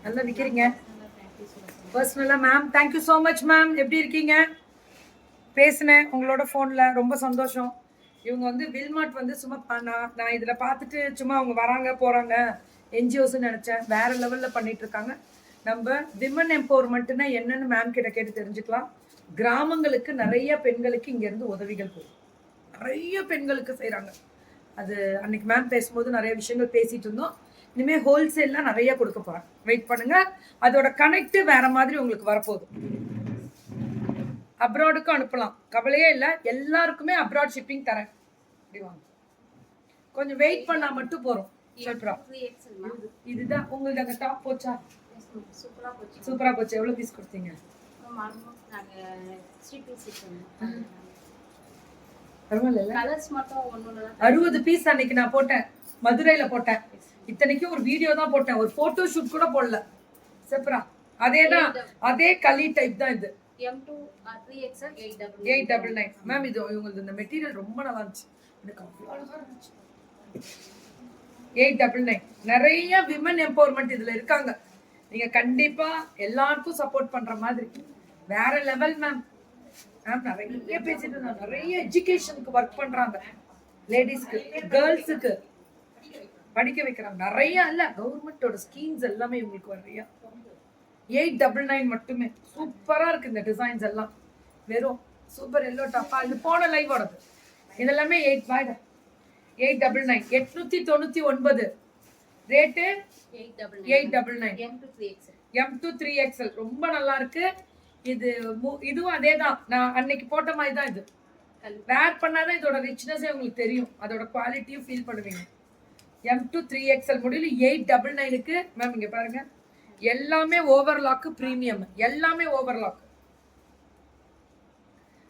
நல்லா விற்கிறீங்க பர்சனலாக. Ma'am thank you so much ma'am. எப்படி இருக்கீங்க? பேசினேன் உங்களோட ஃபோனில், ரொம்ப சந்தோஷம். இவங்க வந்து வில்மார்ட் வந்து சும்மா நான் இதில் பார்த்துட்டு சும்மா அவங்க வராங்க போகிறாங்க என்ஜிஓஸ்ன்னு நினச்சேன். வேறு லெவலில் பண்ணிட்டு இருக்காங்க. நம்ம விமன் எம்பவர்மெண்ட்னா என்னன்னு மேம் கிட்ட கேட்டு தெரிஞ்சுக்கலாம். கிராமங்களுக்கு நிறைய பெண்களுக்கு இங்கேருந்து உதவிகள் போகும். நிறைய பெண்களுக்கு செய்கிறாங்க. அது அன்னைக்கு மேம் பேசும்போது நிறைய விஷயங்கள் பேசிட்டு இருந்தோம். இனிமேல் ஹோல்சேல்லாம் நிறைய கொடுக்க போகிறேன். வெயிட் பண்ணுங்க. அதோட கனெக்ட் வேற மாதிரி உங்களுக்கு வரப்போகுது. அப்ராடுக்கும் அனுப்பலாம், கவலையே இல்லை. எல்லாருக்குமே அப்ராட் ஷிப்பிங் தரேன். அப்படி வாங்க, கொஞ்சம் வெயிட் பண்ணா மட்டும் போறோம். இதுதான் உங்களுக்கு அந்த டாப் போச்சா? சூப்பரா போச்சு. எவ்வளவு பீஸ் கொடுத்தீங்க? 60 பீஸ் அன்னைக்கு நான் போட்டேன், மதுரையில போட்டேன். இத்தனைக்கும் ஒரு வீடியோ தான் போட்டேன், ஒரு போட்டோ ஷூட் கூட போடல. சூப்பரா. அதேதான், அதே களி டைப் தான் இது. M2 3XL 899. மேம் இது உங்களுக்கு இந்த மெட்டீரியல் ரொம்ப நல்லா இருந்துச்சு. எனக்கு அவ்வளவு அழகா இருந்துச்சு. 899. நிறைய விமன் எம்பவர்மெண்ட் இதுல இருக்காங்க. நீங்க கண்டிப்பா எல்லாருக்கும் சப்போர்ட் பண்ற மாதிரி வேற லெவல் மேம். மேம் நிறைய பேசிட்டு இருந்தாங்க. நிறைய எஜுகேஷனுக்கு ஒர்க் பண்றாங்க. லேடிஸ்க்கு, கேர்ள்ஸுக்கு படிக்க வைக்கிறாங்க. நிறைய இல்ல, கவர்மெண்டோட ஸ்கீம்ஸ் எல்லாமே உங்களுக்கு நிறைய. 899 மட்டுமே. சூப்பரா இருக்கு இந்த டிசைன்ஸ் எல்லாம். வெறும் சூப்பர் எல்லோ டாப்பா. இது போன லைவோடது. இதெல்லாமே 899. 899 ரேட்டு 899. M2 3XL ரொம்ப நல்லா இருக்கு. இதுவும் அதே தான், நான் அன்னைக்கு போட்ட மாதிரி தான். இது வேர் பண்ணாதான் இதோட ரிச்னஸே உங்களுக்கு தெரியும், அதோட குவாலிட்டியும் ஃபீல் பண்ணுவீங்க. M2 3XL முடியல 899க்கு மேம். இங்க பாருங்க, எல்லாமே ஓவர்லாக் பிரீமியம், எல்லாமே ஓவர்லாக்.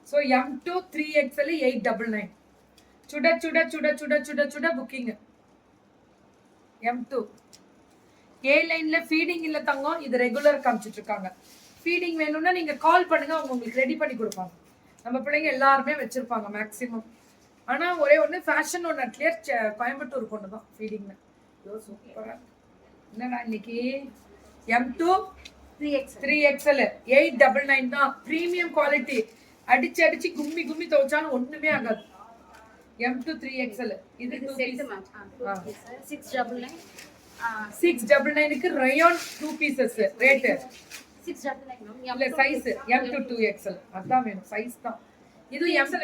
So M2 3XL 899. சுட சுட சுட சுட சுட சுட புக்கிங். M2 ஏ லைன்ல ஃபீடிங் இல்ல தங்கம், இது ரெகுலர் காமிச்சிட்டு இருக்காங்க. ஃபீடிங் வேணும்னா நீங்க கால் பண்ணுங்க, அவங்க உங்களுக்கு ரெடி பண்ணி கொடுப்பாங்க. நம்ம பிள்ளைங்க எல்லாருமே வச்சிருப்பாங்க மேக்ஸிமம். ஆனா ஒரே ஒன்று ஃபேஷன் ஒன்று கிளியர் கோயம்புத்தூர் கொண்டு தான் ஃபீடிங்னு. சூப்பரா. என்னடா இன்னைக்கு M2 3XL 899 தான். Premium quality. அடிச்சு அடிச்சு கும்மி கும்மி துவைச்சாலும் ஒண்ணுமே ஆகாது. M2 3XL. இது 699க்கு ரயான் 2 பீசஸ் ரேட் 699. இல்ல சைஸ் M2 2XL அதான் வேணும், சைஸ் தான். இது M2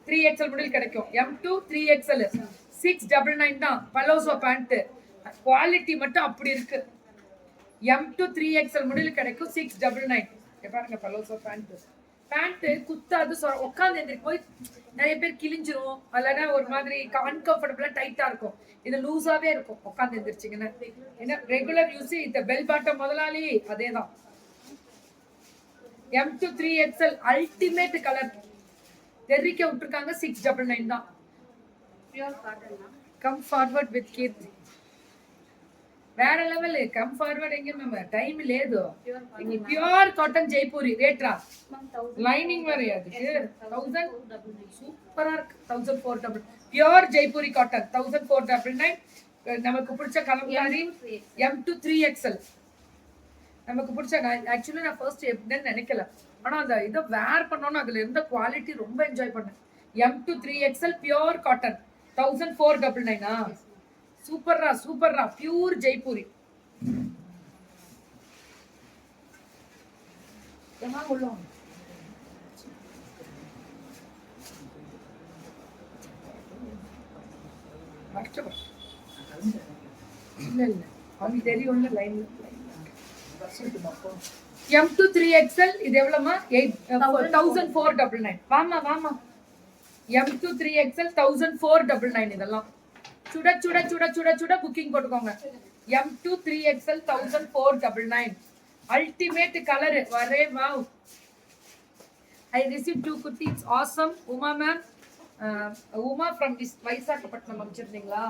3XL மாடல் கிடைக்கும். M2 3XL 699 தான். பலோசோ பேண்ட் குவாலிட்டி மட்டும் அப்படி இருக்கு. M2 3XL மாடல் கிடைக்கும் 699. பாருங்க பலோசோ பேண்ட் குத்தாது, உட்காந்து எந்திரிக்கும் போய் நிறைய பேர் கிழிஞ்சிரும், அல்லனா ஒரு மாதிரி அன்கம்ஃபர்டபுளா டைட்டா இருக்கும். இது லூஸாவே இருக்கும் உட்காந்து எந்திரிச்சிங்கன்னா. ஏன்னா ரெகுலர் யூஸ். இந்த பெல் பாட்டம் முதலாளி அதேதான். M2 3XL அல்டிமேட் கலர் தெரிக்க விட்டுருக்காங்க. 699 தான். கம் ஃபார்வர்ட் வித் கீர்த்தி. వేరే లెవెల్ కమ్ ఫార్వర్డ్ ఎంగే మేము టైం లేదు. ప్యూర్ కాటన్ జైపూరి రేట్రా లైనింగ్ మరి అది 1000 சூப்பரா இருக்கு. 1499 பியூர் ஜெய்ப்பூரி காட்டன் 1499. நமக்கு பிடிச்ச கலம்காரி M2 3XL நமக்கு பிடிச்ச. ஆக்சுவலி நான் ஃபர்ஸ்ட் எப்படின்னு நினைக்கல, ஆனா அந்த இதை வேர் பண்ணோன்னு அதுல இருந்த குவாலிட்டி ரொம்ப என்ஜாய் பண்ணேன். M2 3XL pure cotton 1499. சூப்பர்ரா சூப்பர்ரா, பியூர் ஜெய்ப்பூரி. M2 3XL இது எவ்வளவுமா? 1499. வாமா வாமா. M2 3XL 1499. இதெல்லாம் சுட சுட சுட சுட சுட புக்கிங் போட்டுக்கோங்க. M2 3XL 1499. Ultimate colour. வரே wow. I received 2 kurtis. Awesome. Uma ma'am. Uma from Visakhapatnam அமைச்சிருந்தீங்களா?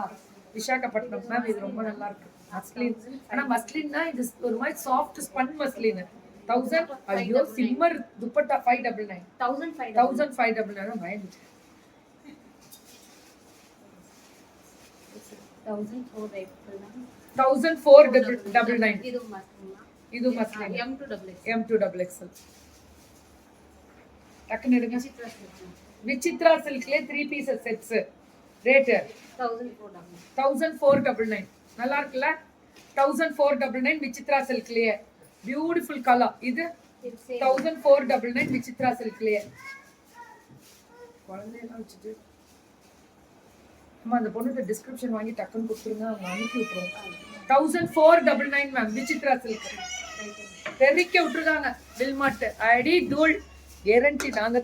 விசாகப்பட்டினம் மேம். இது ரொம்ப நல்லா இருக்கு மஸ்லின். ஆனா மஸ்லின்னா இது ஒரு மாதிரி சாஃப்ட் ஸ்பன் மஸ்லின். 1000. ஐயோ சிம்மர் துப்பட்டா 599. 1599 பயந்துச்சு. 1499. 1499 ಇದು ಮಸ್ಲಿನ್ ಇದು muslin M2 double X M2 XXL டக்குன்னு எடுங்க விசித்ரா சில்க்ல 3 பீசஸ் செட்ஸ் ரேட் 1499 நல்லா இருக்குல்ல 1499 விசித்ரா சில்க்லயே பியூட்டிஃபுல் கலர் இது 1499 விசித்ரா சில்க்லயே குழந்தையெல்லாம் வச்சுட்டு அந்த பொண்ணுக்கு டிஸ்கிரிப்ஷன் வாங்கி டக்குன்னு கொடுத்துருங்க அவங்க அனுப்பி விட்டுருவோம் 1499 மேம் விசித்ரா சில்க் தெரிவிக்க விட்டுருக்காங்க பில் மாட்டு அடி தூள் கேரண்டி நாங்க